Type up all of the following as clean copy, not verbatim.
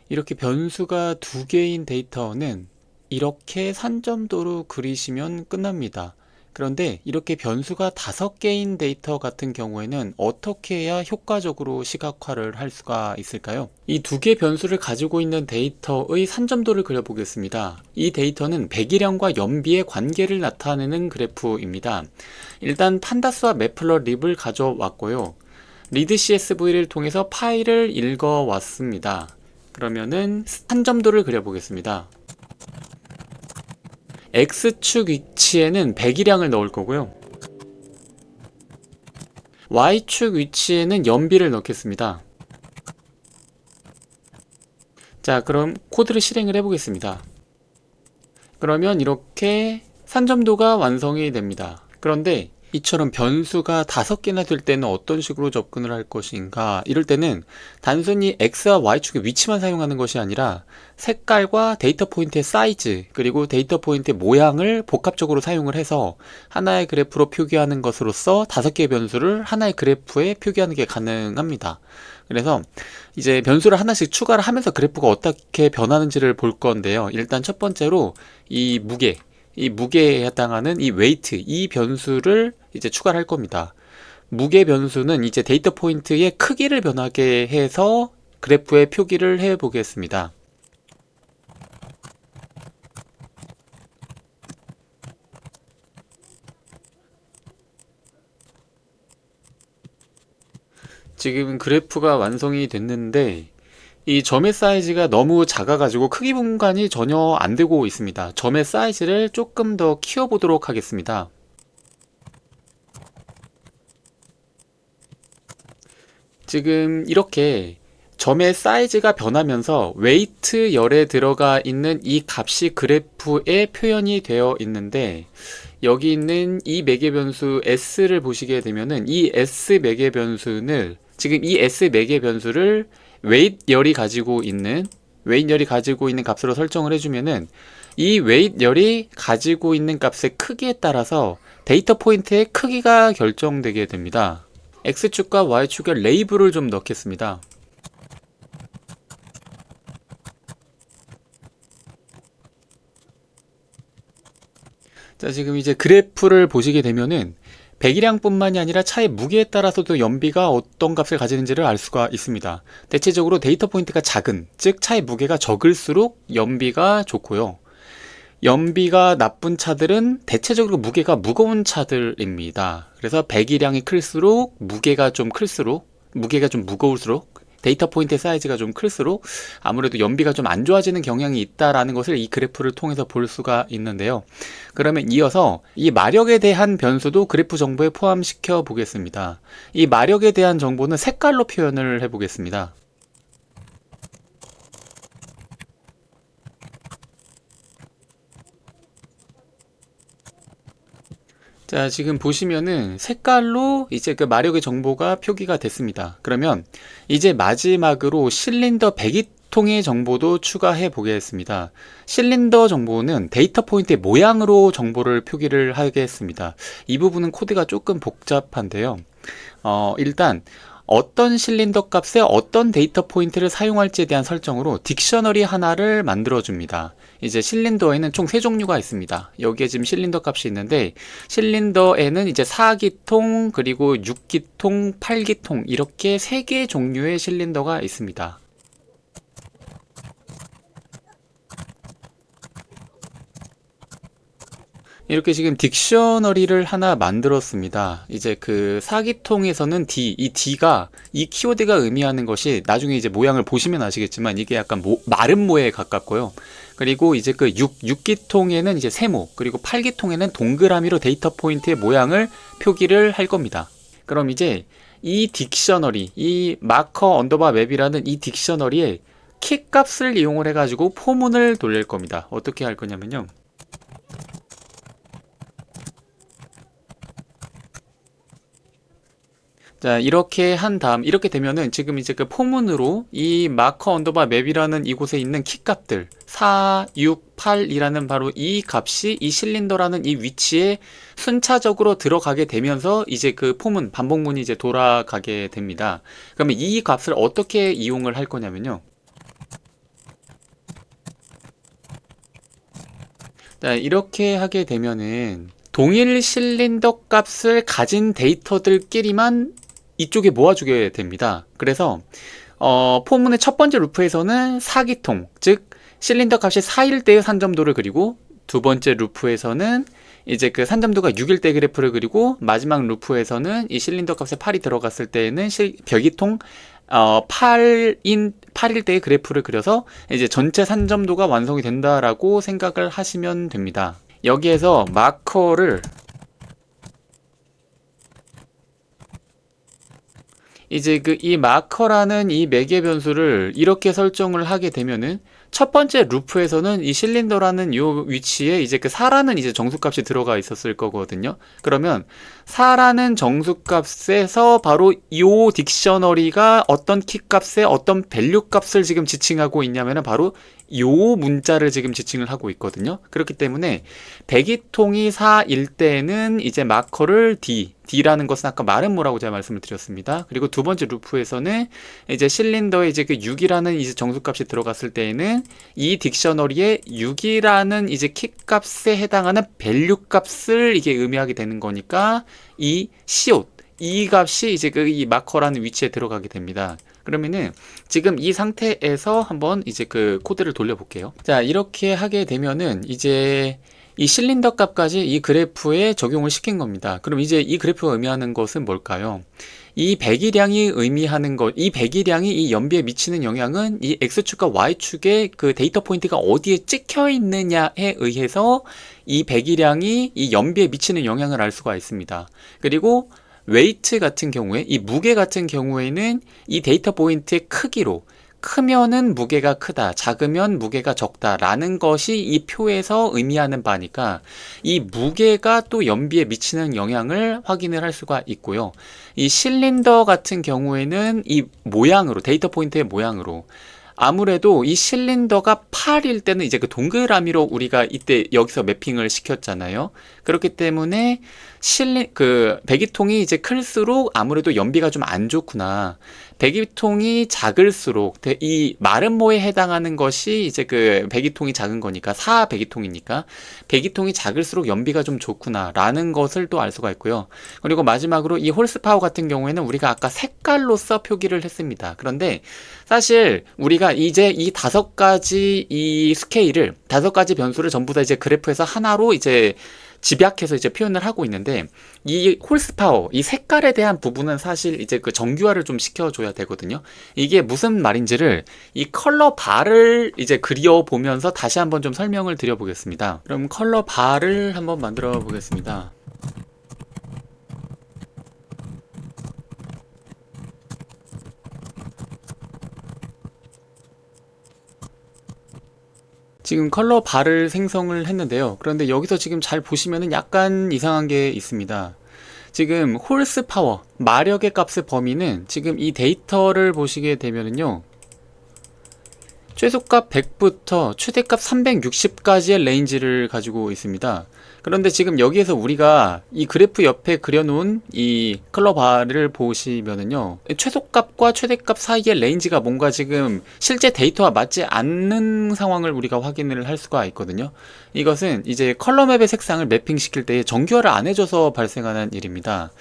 이렇게 변수가 두 개인 데이터는 이렇게 산점도로 그리시면 끝납니다. 그런데 이렇게 변수가 다섯 개인 데이터 같은 경우에는 어떻게 해야 효과적으로 시각화를 할 수가 있을까요? 이 두 개 변수를 가지고 있는 데이터의 산점도를 그려보겠습니다. 이 데이터는 배기량과 연비의 관계를 나타내는 그래프입니다. 일단 판다스와 매플러립을 가져왔고요. 리드 CSV를 통해서 파일을 읽어왔습니다. 그러면은 산점도를 그려보겠습니다. X축 위치에는 배기량을 넣을 거고요. Y축 위치에는 연비를 넣겠습니다. 자, 그럼 코드를 실행을 해보겠습니다. 그러면 이렇게 산점도가 완성이 됩니다. 그런데 이처럼 변수가 다섯 개나 될 때는 어떤 식으로 접근을 할 것인가? 이럴 때는 단순히 X와 Y축의 위치만 사용하는 것이 아니라 색깔과 데이터 포인트의 사이즈, 그리고 데이터 포인트의 모양을 복합적으로 사용을 해서 하나의 그래프로 표기하는 것으로써 다섯 개의 변수를 하나의 그래프에 표기하는 게 가능합니다. 그래서 이제 변수를 하나씩 추가를 하면서 그래프가 어떻게 변하는지를 볼 건데요. 일단 첫 번째로 이 무게에 해당하는 이 웨이트, 이 변수를 이제 추가를 할 겁니다. 무게 변수는 이제 데이터 포인트의 크기를 변하게 해서 그래프에 표기를 해 보겠습니다. 지금 그래프가 완성이 됐는데 이 점의 사이즈가 너무 작아가지고 크기 분간이 전혀 안 되고 있습니다. 점의 사이즈를 조금 더 키워보도록 하겠습니다. 지금 이렇게 점의 사이즈가 변하면서 웨이트 열에 들어가 있는 이 값이 그래프에 표현이 되어 있는데 여기 있는 이 매개 변수 s를 보시게 되면은 이 s 매개 변수는 지금 이 s 매개 변수를 웨이트 열이 가지고 있는 값으로 설정을 해주면은 이 웨이트 열이 가지고 있는 값의 크기에 따라서 데이터 포인트의 크기가 결정되게 됩니다. X축과 Y축에 레이블을 좀 넣겠습니다. 자, 지금 이제 그래프를 보시게 되면은 배기량뿐만이 아니라 차의 무게에 따라서도 연비가 어떤 값을 가지는지를 알 수가 있습니다. 대체적으로 데이터 포인트가 작은, 즉 차의 무게가 적을수록 연비가 좋고요. 연비가 나쁜 차들은 대체적으로 무게가 무거운 차들입니다. 그래서 배기량이 클수록 무게가 좀 무거울수록 데이터 포인트의 사이즈가 좀 클수록 아무래도 연비가 좀 안 좋아지는 경향이 있다라는 것을 이 그래프를 통해서 볼 수가 있는데요. 그러면 이어서 이 마력에 대한 변수도 그래프 정보에 포함시켜 보겠습니다. 이 마력에 대한 정보는 색깔로 표현을 해 보겠습니다. 자, 지금 보시면은 색깔로 이제 그 마력의 정보가 표기가 됐습니다. 그러면 이제 마지막으로 실린더 배기통의 정보도 추가해 보겠습니다. 실린더 정보는 데이터 포인트의 모양으로 정보를 표기를 하겠습니다. 이 부분은 코드가 조금 복잡한데요. 일단 어떤 실린더 값에 어떤 데이터 포인트를 사용할지에 대한 설정으로 딕셔너리 하나를 만들어 줍니다. 이제 실린더에는 총 세 종류가 있습니다. 여기에 지금 실린더 값이 있는데 실린더에는 이제 4기통 그리고 6기통 8기통 이렇게 세 개의 종류의 실린더가 있습니다. 이렇게 지금 딕셔너리를 하나 만들었습니다. 이제 그 사기통에서는 이 D가 이 키워드가 의미하는 것이 나중에 이제 모양을 보시면 아시겠지만 이게 약간 마른 모에 가깝고요. 그리고 이제 그 6기통에는 이제 세모, 그리고 8기통에는 동그라미로 데이터 포인트의 모양을 표기를 할 겁니다. 그럼 이제 이 딕셔너리, 이 마커 언더바 맵이라는 이 딕셔너리에 키 값을 이용을 해가지고 포문을 돌릴 겁니다. 어떻게 할 거냐면요. 자, 이렇게 한 다음, 이렇게 되면은 지금 이제 그 포문으로 이 마커 언더바 맵이라는 이곳에 있는 키 값들, 4, 6, 8이라는 바로 이 값이 이 실린더라는 이 위치에 순차적으로 들어가게 되면서 이제 그 포문, 반복문이 이제 돌아가게 됩니다. 그러면 이 값을 어떻게 이용을 할 거냐면요. 자, 이렇게 하게 되면은 동일 실린더 값을 가진 데이터들끼리만 이쪽에 모아주게 됩니다. 그래서 포문의 첫 번째 루프에서는 4기통, 즉 실린더 값이 4일 때의 산점도를 그리고, 두 번째 루프에서는 이제 그 산점도가 6일 때 그래프를 그리고, 마지막 루프에서는 이 실린더 값에 8이 들어갔을 때에는 벽이통 8일 때의 그래프를 그려서 이제 전체 산점도가 완성이 된다라고 생각을 하시면 됩니다. 여기에서 마커를 이제 이 마커라는 이 매개 변수를 이렇게 설정을 하게 되면은 첫 번째 루프에서는 이 실린더라는 요 위치에 이제 그 4라는 이제 정수값이 들어가 있었을 거거든요. 그러면 4라는 정수값에서 바로 요 딕셔너리가 어떤 키값에 어떤 밸류 값을 지금 지칭하고 있냐면은 바로 요 문자를 지금 지칭을 하고 있거든요. 그렇기 때문에 배기통이 4일 때는 이제 마커를 D라는 것은 아까 말은 뭐라고 제가 말씀을 드렸습니다. 그리고 두 번째 루프에서는 이제 실린더에 이제 그 6이라는 이제 정수값이 들어갔을 때에는 이 딕셔너리에 6이라는 이제 키 값에 해당하는 밸류 값을 이게 의미하게 되는 거니까 이 시옷, 이 값이 이제 이 마커라는 위치에 들어가게 됩니다. 그러면은 지금 이 상태에서 한번 이제 그 코드를 돌려볼게요. 자, 이렇게 하게 되면은 이제 이 실린더 값까지 이 그래프에 적용을 시킨 겁니다. 그럼 이제 이 그래프가 의미하는 것은 뭘까요? 이 배기량이 의미하는 것, 이 배기량이 이 연비에 미치는 영향은 이 X축과 Y축의 그 데이터 포인트가 어디에 찍혀 있느냐에 의해서 이 배기량이 이 연비에 미치는 영향을 알 수가 있습니다. 그리고 웨이트 같은 경우에, 이 무게 같은 경우에는 이 데이터 포인트의 크기로, 크면은 무게가 크다, 작으면 무게가 적다 라는 것이 이 표에서 의미하는 바니까 이 무게가 또 연비에 미치는 영향을 확인을 할 수가 있고요. 이 실린더 같은 경우에는 이 모양으로, 데이터 포인트의 모양으로, 아무래도 이 실린더가 8일 때는 이제 그 동그라미로 우리가 이때 여기서 매핑을 시켰잖아요. 그렇기 때문에 배기통이 이제 클수록 아무래도 연비가 좀 안 좋구나. 배기통이 작을수록 이 마름모에 해당하는 것이 이제 그 배기통이 작은 거니까 4 배기통이니까 배기통이 작을수록 연비가 좀 좋구나 라는 것을 또 알 수가 있고요. 그리고 마지막으로 이 홀스파워 같은 경우에는 우리가 아까 색깔로써 표기를 했습니다. 그런데 사실 우리가 이제 이 5가지 이 스케일을 5가지 변수를 전부 다 이제 그래프에서 하나로 이제 집약해서 이제 표현을 하고 있는데, 이 홀스파워, 이 색깔에 대한 부분은 사실 이제 그 정규화를 좀 시켜줘야 되거든요. 이게 무슨 말인지를 이 컬러 바를 이제 그려보면서 다시 한번 좀 설명을 드려보겠습니다. 그럼 컬러 바를 한번 만들어 보겠습니다. 지금 컬러 바를 생성을 했는데요. 그런데 여기서 지금 잘 보시면은 약간 이상한 게 있습니다. 지금 홀스 파워, 마력의 값의 범위는 지금 이 데이터를 보시게 되면은요. 최소값 100부터 최대값 360까지의 레인지를 가지고 있습니다. 그런데 지금 여기에서 우리가 이 그래프 옆에 그려놓은 이 컬러 바를 보시면은요, 최소값과 최대값 사이의 레인지가 뭔가 지금 실제 데이터와 맞지 않는 상황을 우리가 확인을 할 수가 있거든요. 이것은 이제 컬러 맵의 색상을 매핑 시킬 때 정규화를 안 해줘서 발생하는 일입니다.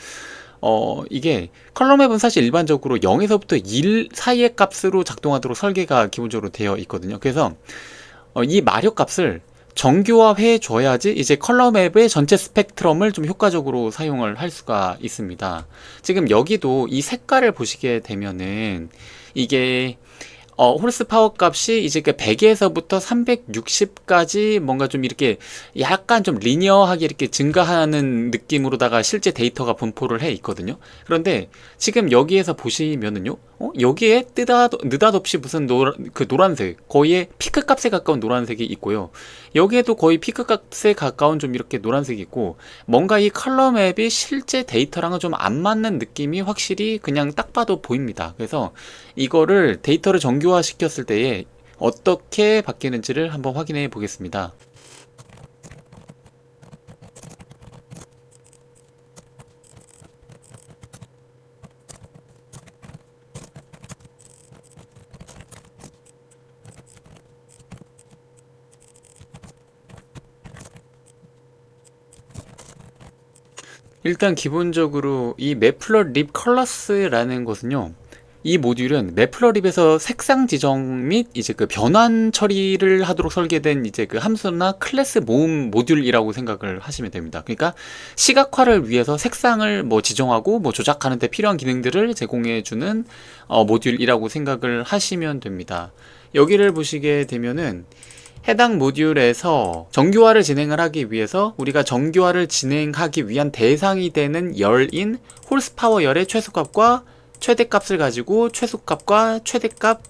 이게 컬러맵은 사실 일반적으로 0에서부터 1 사이의 값으로 작동하도록 설계가 기본적으로 되어 있거든요. 그래서 이 마력 값을 정교화해 줘야지 이제 컬러맵의 전체 스펙트럼을 좀 효과적으로 사용을 할 수가 있습니다. 지금 여기도 이 색깔을 보시게 되면은 이게 홀스 파워 값이 이제 그 100에서부터 360까지 뭔가 좀 이렇게 약간 좀 리니어하게 이렇게 증가하는 느낌으로다가 실제 데이터가 분포를 해 있거든요. 그런데 지금 여기에서 보시면은요, 여기에 느닷없이 무슨 노란색, 거의 피크 값에 가까운 노란색이 있고요. 여기에도 거의 피크 값에 가까운 좀 이렇게 노란색이 있고, 뭔가 이 컬러 맵이 실제 데이터랑은 좀 안 맞는 느낌이 확실히 그냥 딱 봐도 보입니다. 그래서 이거를 데이터를 정교화 시켰을 때에 어떻게 바뀌는지를 한번 확인해 보겠습니다. 일단 기본적으로 이 매플러립 컬러스라는 것은요, 이 모듈은 매플러립에서 색상 지정 및 이제 그 변환 처리를 하도록 설계된 이제 그 함수나 클래스 모음 모듈이라고 생각을 하시면 됩니다. 그러니까 시각화를 위해서 색상을 뭐 지정하고 뭐 조작하는 데 필요한 기능들을 제공해주는 모듈이라고 생각을 하시면 됩니다. 여기를 보시게 되면은 해당 모듈에서 정교화를 진행을 하기 위해서 우리가 정교화를 진행하기 위한 대상이 되는 열인 홀스파워 열의 최소값과 최대값을 가지고 최소값과 최대값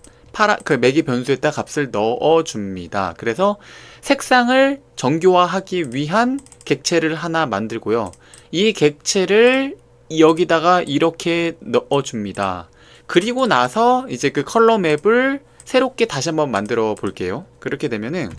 그 매개 변수에다 값을 넣어줍니다. 그래서 색상을 정교화하기 위한 객체를 하나 만들고요. 이 객체를 여기다가 이렇게 넣어줍니다. 그리고 나서 이제 그 컬러 맵을 새롭게 다시 한번 만들어 볼게요. 그렇게 되면은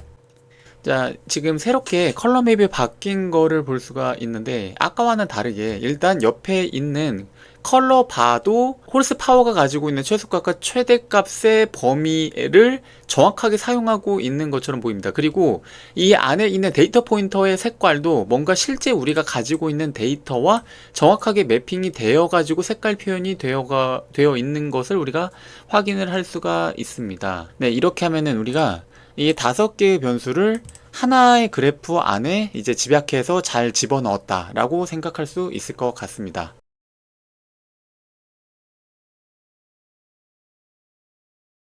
자, 지금 새롭게 컬러 맵이 바뀐 거를 볼 수가 있는데 아까와는 다르게 일단 옆에 있는 컬러 바도 홀스 파워가 가지고 있는 최소값과 최대값의 범위를 정확하게 사용하고 있는 것처럼 보입니다. 그리고 이 안에 있는 데이터 포인터의 색깔도 뭔가 실제 우리가 가지고 있는 데이터와 정확하게 매핑이 되어 가지고 색깔 표현이 되어 있는 것을 우리가 확인을 할 수가 있습니다. 네, 이렇게 하면은 우리가 이 5개의 변수를 하나의 그래프 안에 이제 집약해서 잘 집어넣었다 라고 생각할 수 있을 것 같습니다.